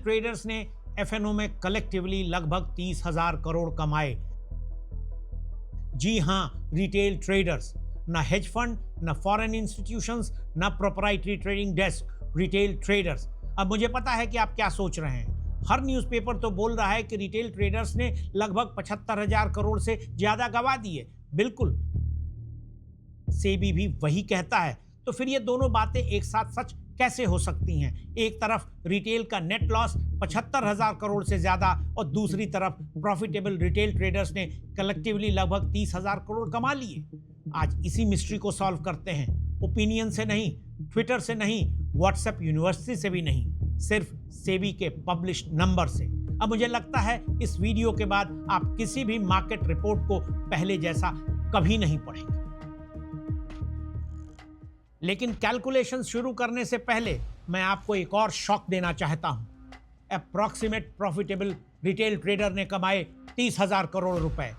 Traders ने F&O में collectively लगभग 30,000 करोड़ कमाए। जी हां, रिटेल ट्रेडर्स, न हेज फंड, न फॉरेन इंस्टीट्यूशंस, न proprietary trading desk, retail traders. अब मुझे पता है कि आप क्या सोच रहे हैं। हर न्यूज़पेपर तो बोल रहा है कि रिटेल ट्रेडर्स ने लगभग 75,000 करोड़ से ज्यादा गंवा दिए। बिल्कुल, सेबी भी वही कहता है। तो फिर ये दोनों बातें एक साथ सच कैसे हो सकती हैं? एक तरफ रिटेल का नेट लॉस 75,000 करोड़ से ज्यादा और दूसरी तरफ प्रॉफिटेबल रिटेल ट्रेडर्स ने कलेक्टिवली लगभग 30,000 करोड़ कमा लिए। आज इसी मिस्ट्री को सॉल्व करते हैं। ओपिनियन से नहीं, ट्विटर से नहीं, व्हाट्सएप यूनिवर्सिटी से भी नहीं, सिर्फ सेबी के पब्लिश नंबर से। अब मुझे लगता है इस वीडियो के बाद आप किसी भी मार्केट रिपोर्ट को पहले जैसा कभी नहीं पढ़ेंगे। लेकिन कैलकुलेशन शुरू करने से पहले मैं आपको एक और शॉक देना चाहता हूं। अप्रॉक्सीमेट प्रॉफिटेबल रिटेल ट्रेडर ने कमाए 30,000 करोड़ रुपए,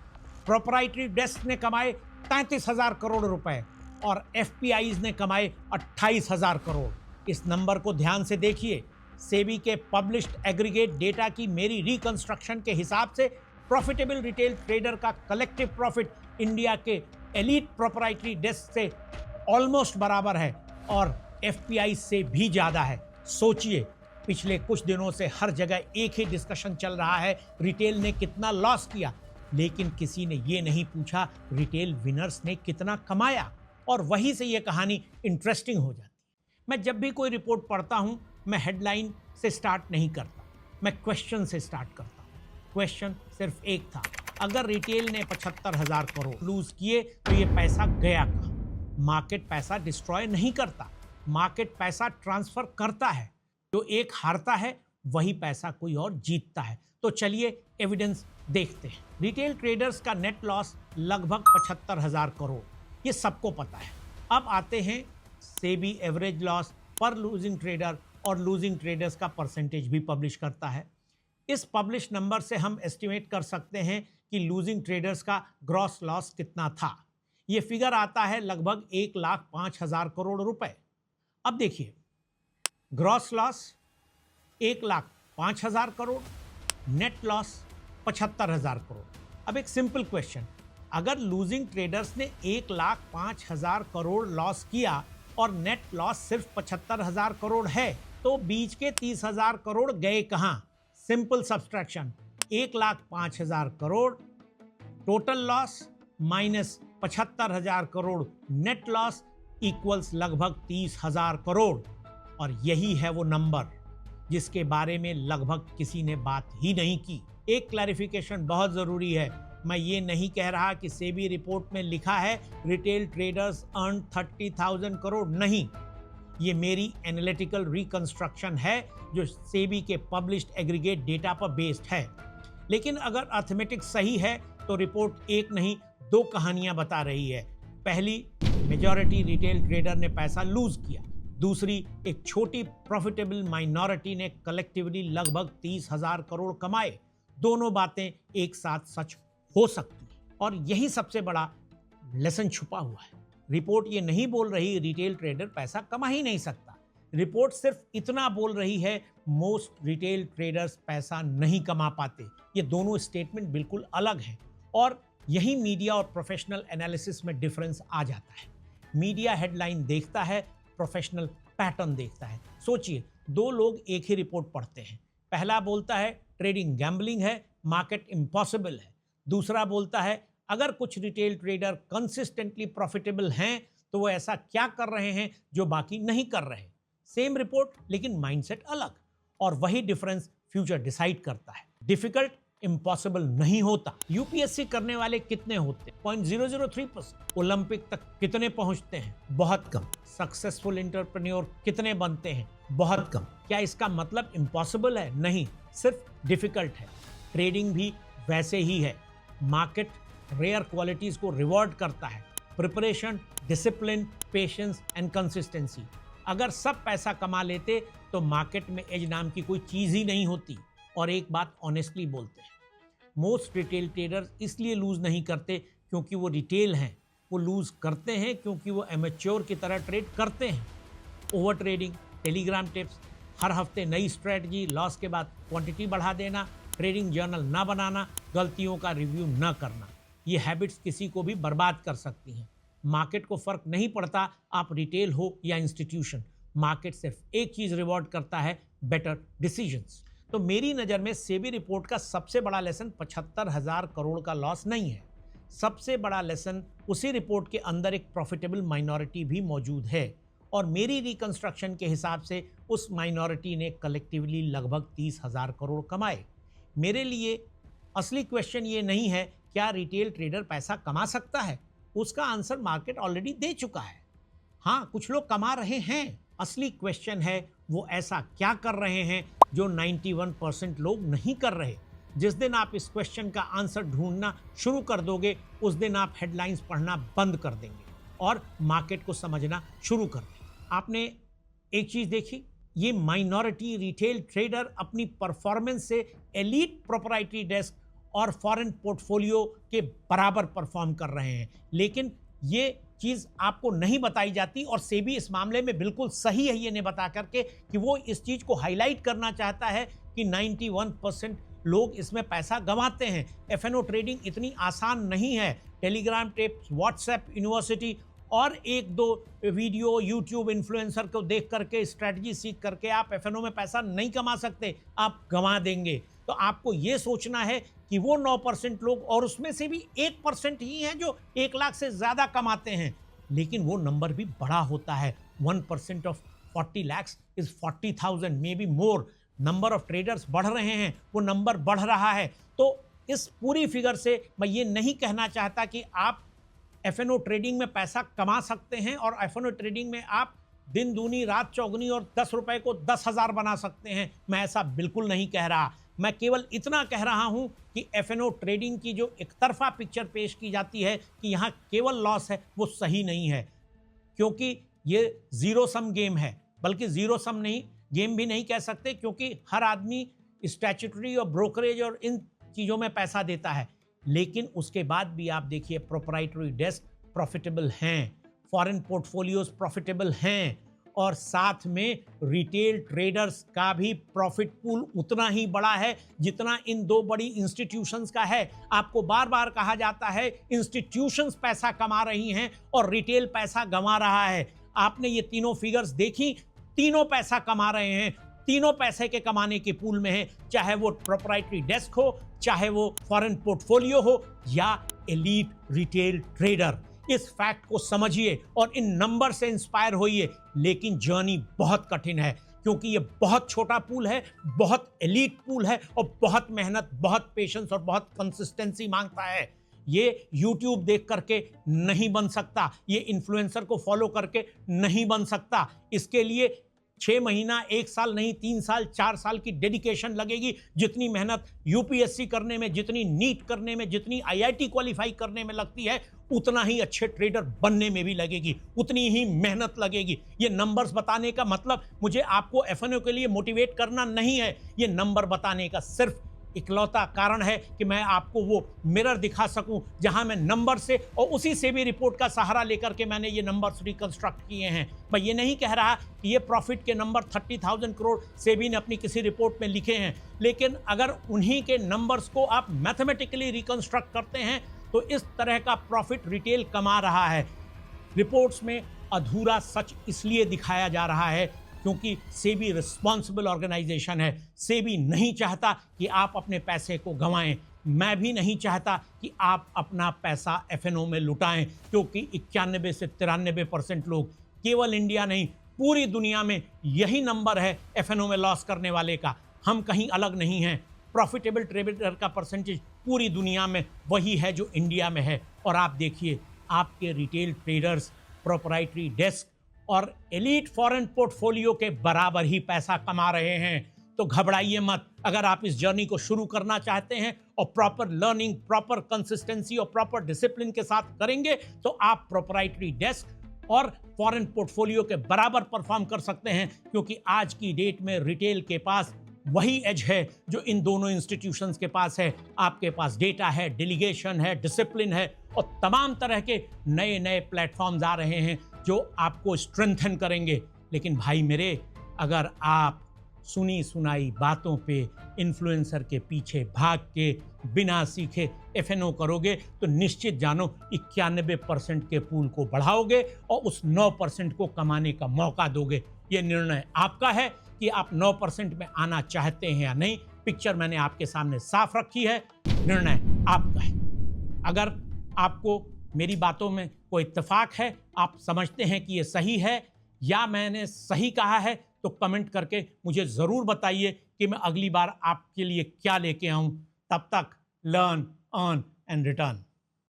प्रोप्राइटरी डेस्क ने कमाए 33,000 करोड़ रुपए और एफपीआईज ने कमाए 28,000 करोड़। इस नंबर को ध्यान से देखिए। सेबी के पब्लिश्ड एग्रीगेट डेटा की मेरी रिकंस्ट्रक्शन के हिसाब से प्रॉफिटेबल रिटेल ट्रेडर का कलेक्टिव प्रॉफिट इंडिया के एलीट प्रोप्राइटरी डेस्क से ऑलमोस्ट बराबर है और एफपीआई से भी ज्यादा है। सोचिए, पिछले कुछ दिनों से हर जगह एक ही डिस्कशन चल रहा है, रिटेल ने कितना लॉस किया, लेकिन किसी ने ये नहीं पूछा रिटेल विनर्स ने कितना कमाया। और वहीं से ये कहानी इंटरेस्टिंग हो जाती है। मैं जब भी कोई रिपोर्ट पढ़ता हूं, मैं हेडलाइन से स्टार्ट नहीं करता, मैं क्वेश्चन से स्टार्ट करता हूं। क्वेश्चन सिर्फ एक था, अगर रिटेल ने 75,000 करोड़ लूज किए तो ये पैसा गया कहां? मार्केट पैसा डिस्ट्रॉय नहीं करता, मार्केट पैसा ट्रांसफर करता है। जो एक हारता है वही पैसा कोई और जीतता है। तो चलिए एविडेंस देखते हैं। रिटेल ट्रेडर्स का नेट लॉस लगभग 75,000 करोड़, ये सबको पता है। अब आते हैं सेबी एवरेज लॉस पर लूजिंग ट्रेडर, और लूजिंग ट्रेडर्स का परसेंटेज भी पब्लिश करता है। इस पब्लिश नंबर से हम एस्टिमेट कर सकते हैं कि लूजिंग ट्रेडर्स का ग्रॉस लॉस कितना था। ये फिगर आता है लगभग 1,05,000 करोड़ रुपए। अब देखिए, gross loss 1,05,000 crore, net loss 75,000 crore. अब एक सिंपल क्वेश्चन, अगर लूजिंग ट्रेडर्स ने 1,05,000 करोड़ लॉस किया और नेट लॉस सिर्फ 75,000 करोड़ है, तो बीच के 30,000 करोड़ गए कहां? Simple subtraction, 1,05,000 crore total loss minus 75,000 crore net loss equals लगभग 30,000 करोड़। और यही है वो नंबर जिसके बारे में लगभग किसी ने बात ही नहीं की। एक क्लैरिफिकेशन बहुत जरूरी है। मैं ये नहीं कह रहा कि सेबी रिपोर्ट में लिखा है रिटेल ट्रेडर्स अर्न 30,000 करोड़, नहीं। ये मेरी एनालिटिकल रिकंस्ट्रक्शन है जो सेबी के पब्लिश्ड एग्रीगेट डेटा पर बेस्ड है। लेकिन अगर अर्थमेटिक्स सही है तो रिपोर्ट एक नहीं, दो कहानियां बता रही है। पहली, मेजॉरिटी रिटेल ट्रेडर ने पैसा लूज किया। दूसरी, एक छोटी प्रॉफिटेबल माइनॉरिटी ने कलेक्टिवली लगभग 30,000 करोड़ कमाए। दोनों बातें एक साथ सच हो सकती हैं और यही सबसे बड़ा लेसन छुपा हुआ है। रिपोर्ट ये नहीं बोल रही रिटेल ट्रेडर पैसा कमा ही नहीं सकता। रिपोर्ट सिर्फ इतना बोल रही है मोस्ट रिटेल ट्रेडर्स पैसा नहीं कमा पाते। ये दोनों स्टेटमेंट बिल्कुल अलग हैं और यही मीडिया और प्रोफेशनल एनालिसिस में डिफरेंस आ जाता है। मीडिया हेडलाइन देखता है, प्रोफेशनल पैटर्न देखता है। सोचिए, दो लोग एक ही रिपोर्ट पढ़ते हैं। पहला बोलता है ट्रेडिंग गैम्बलिंग है, मार्केट इम्पॉसिबल है। दूसरा बोलता है अगर कुछ रिटेल ट्रेडर कंसिस्टेंटली प्रॉफिटेबल हैं तो वो ऐसा क्या कर रहे हैं जो बाकी नहीं कर रहे। सेम रिपोर्ट लेकिन माइंडसेट अलग, और वही डिफरेंस फ्यूचर डिसाइड करता है। डिफिकल्ट इम्पॉसिबल नहीं होता। यूपीएससी करने वाले कितने होते हैं? 0.003%। ओलंपिक तक कितने पहुंचते हैं? बहुत कम। सक्सेसफुल एंटरप्रेन्योर कितने बनते हैं? बहुत कम। क्या इसका मतलब इम्पॉसिबल है? नहीं, सिर्फ डिफिकल्ट है। ट्रेडिंग भी वैसे ही है। मार्केट रेयर क्वालिटीज को रिवॉर्ड करता है, preparation, discipline, patience and consistency. अगर सब पैसा कमा लेते तो मार्केट में एज नाम की कोई चीज ही नहीं होती। और एक बात ऑनेस्टली बोलते हैं, मोस्ट रिटेल ट्रेडर्स इसलिए लूज नहीं करते क्योंकि वो रिटेल हैं, वो लूज करते हैं क्योंकि वो एमेच्योर की तरह ट्रेड करते हैं। ओवर ट्रेडिंग, टेलीग्राम टिप्स, हर हफ्ते नई स्ट्रेटजी, लॉस के बाद क्वांटिटी बढ़ा देना, ट्रेडिंग जर्नल ना बनाना, गलतियों का रिव्यू ना करना, ये हैबिट्स किसी को भी बर्बाद कर सकती हैं। मार्केट को फर्क नहीं पड़ता आप रिटेल हो या इंस्टीट्यूशन, मार्केट सिर्फ एक चीज रिवॉर्ड करता है, बेटर डिसीजंस। तो मेरी नज़र में सेबी रिपोर्ट का सबसे बड़ा लेसन 75,000 करोड़ का लॉस नहीं है। सबसे बड़ा लेसन उसी रिपोर्ट के अंदर एक प्रॉफिटेबल माइनॉरिटी भी मौजूद है और मेरी रिकंस्ट्रक्शन के हिसाब से उस माइनॉरिटी ने कलेक्टिवली लगभग 30,000 करोड़ कमाए। मेरे लिए असली क्वेश्चन ये नहीं है क्या रिटेल ट्रेडर पैसा कमा सकता है, उसका आंसर मार्केट ऑलरेडी दे चुका है। हाँ, कुछ लोग कमा रहे हैं, असली क्वेश्चन है वो ऐसा क्या कर रहे हैं जो 91% लोग नहीं कर रहे। जिस दिन आप इस क्वेश्चन का आंसर ढूंढना शुरू कर दोगे उस दिन आप हेडलाइंस पढ़ना बंद कर देंगे और मार्केट को समझना शुरू कर देंगे। आपने एक चीज देखी, ये माइनॉरिटी रिटेल ट्रेडर अपनी परफॉर्मेंस से एलीट प्रोप्राइटरी डेस्क और फॉरेन पोर्टफोलियो के बराबर परफॉर्म कर रहे हैं, लेकिन ये चीज़ आपको नहीं बताई जाती और सेबी इस मामले में बिल्कुल सही है ये नहीं बता करके कि वो इस चीज़ को हाईलाइट करना चाहता है कि 91% लोग इसमें पैसा गंवाते हैं। एफएनओ ट्रेडिंग इतनी आसान नहीं है। टेलीग्राम टिप्स, व्हाट्सएप यूनिवर्सिटी और एक दो वीडियो यूट्यूब इन्फ्लुएंसर को देख करके स्ट्रैटेजी सीख करके आप एफएनओ में पैसा नहीं कमा सकते, आप गंवा देंगे। तो आपको ये सोचना है कि वो 9% लोग और उसमें से भी 1% ही हैं जो 1 लाख से ज़्यादा कमाते हैं, लेकिन वो नंबर भी बड़ा होता है। 1% of 40 lakhs is 40,000, may be more. Number of traders बढ़ रहे हैं, वो नंबर बढ़ रहा है। तो इस पूरी फिगर से मैं ये नहीं कहना चाहता कि आप एफएनओ ट्रेडिंग में पैसा कमा सकते हैं और एफएनओ ट्रेडिंग में आप दिन दूनी रात चौगुनी और 10 रुपए को 10,000 बना सकते हैं। मैं ऐसा बिल्कुल नहीं कह रहा। मैं केवल इतना कह रहा हूं कि एफएनओ ट्रेडिंग की जो एक तरफा पिक्चर पेश की जाती है कि यहाँ केवल लॉस है, वो सही नहीं है, क्योंकि ये जीरो सम गेम है। बल्कि जीरो सम नहीं, गेम भी नहीं कह सकते, क्योंकि हर आदमी स्टैट्यूटरी और ब्रोकरेज और इन चीज़ों में पैसा देता है, लेकिन उसके बाद भी आप देखिए प्रोप्राइटरी डेस्क प्रॉफिटेबल हैं, फॉरेन पोर्टफोलियोज प्रॉफिटेबल हैं और साथ में रिटेल ट्रेडर्स का भी प्रॉफिट पूल उतना ही बड़ा है जितना इन दो बड़ी इंस्टीट्यूशंस का है। आपको बार बार कहा जाता है इंस्टीट्यूशंस पैसा कमा रही हैं और रिटेल पैसा गंवा रहा है। आपने ये तीनों फिगर्स देखी, तीनों पैसा कमा रहे हैं, तीनों पैसे के कमाने के पूल में है, चाहे वो प्रोप्राइटरी डेस्क हो, चाहे वो फॉरेन पोर्टफोलियो हो या एलीट रिटेल ट्रेडर। इस फैक्ट को समझिए और इन नंबर से इंस्पायर होइए, लेकिन जर्नी बहुत कठिन है क्योंकि ये बहुत छोटा पूल है, बहुत एलीट पूल है और बहुत मेहनत, बहुत पेशेंस और बहुत कंसिस्टेंसी मांगता है। ये YouTube देख करके नहीं बन सकता, ये इन्फ्लुएंसर को फॉलो करके नहीं बन सकता। इसके लिए 6 महीना, 1 साल नहीं, 3 साल, 4 साल की डेडिकेशन लगेगी। जितनी मेहनत यूपीएससी करने में, जितनी नीट करने में, जितनी आईआईटी क्वालिफाई करने में लगती है, उतना ही अच्छे ट्रेडर बनने में भी लगेगी, उतनी ही मेहनत लगेगी। ये नंबर्स बताने का मतलब मुझे आपको एफएनओ के लिए मोटिवेट करना नहीं है। ये नंबर बताने का सिर्फ इकलौता कारण है कि मैं आपको वो मिरर दिखा सकूं जहां मैं नंबर से और उसी से भी रिपोर्ट का सहारा लेकर के मैंने ये नंबर्स रिकंस्ट्रक्ट किए हैं। मैं ये नहीं कह रहा कि ये प्रॉफिट के नंबर 30,000 करोड़ सेबी ने अपनी किसी रिपोर्ट में लिखे हैं, लेकिन अगर उन्हीं के नंबर्स को आप मैथमेटिकली रिकंस्ट्रक्ट करते हैं तो इस तरह का प्रॉफिट रिटेल कमा रहा है। रिपोर्ट्स में अधूरा सच इसलिए दिखाया जा रहा है क्योंकि सेबी रिस्पॉन्सिबल ऑर्गेनाइजेशन है। सेबी नहीं चाहता कि आप अपने पैसे को गंवाएं। मैं भी नहीं चाहता कि आप अपना पैसा एफएनओ में लुटाएं, क्योंकि 91 से 93% लोग, केवल इंडिया नहीं पूरी दुनिया में यही नंबर है एफएनओ में लॉस करने वाले का। हम कहीं अलग नहीं हैं। प्रॉफिटेबल ट्रेडर का परसेंटेज पूरी दुनिया में वही है जो इंडिया में है। और आप देखिए आपके रिटेल ट्रेडर्स, प्रोप्राइटरी डेस्क और एलीट फॉरेन पोर्टफोलियो के बराबर ही पैसा कमा रहे हैं। तो घबराइए मत। अगर आप इस जर्नी को शुरू करना चाहते हैं और प्रॉपर लर्निंग, प्रॉपर कंसिस्टेंसी और प्रॉपर डिसिप्लिन के साथ करेंगे तो आप प्रोप्राइटरी डेस्क और फॉरेन पोर्टफोलियो के बराबर परफॉर्म कर सकते हैं, क्योंकि आज की डेट में रिटेल के पास वही एज है जो इन दोनों इंस्टीट्यूशंस के पास है। आपके पास डेटा है, डेलीगेशन है, डिसिप्लिन है और तमाम तरह के नए नए प्लेटफॉर्म्स आ रहे हैं जो आपको स्ट्रेंथन करेंगे। लेकिन भाई मेरे, अगर आप सुनी सुनाई बातों पे इन्फ्लुएंसर के पीछे भाग के बिना सीखे एफएनओ करोगे तो निश्चित जानो 91% के पूल को बढ़ाओगे और उस 9% को कमाने का मौका दोगे। ये निर्णय आपका है कि आप 9% में आना चाहते हैं या नहीं। पिक्चर मैंने आपके सामने साफ रखी है, निर्णय आपका है। अगर आपको मेरी बातों में कोई इत्तेफाक है, आप समझते हैं कि ये सही है या मैंने सही कहा है, तो कमेंट करके मुझे ज़रूर बताइए कि मैं अगली बार आपके लिए क्या लेके आऊं। तब तक लर्न, अर्न एंड रिटर्न।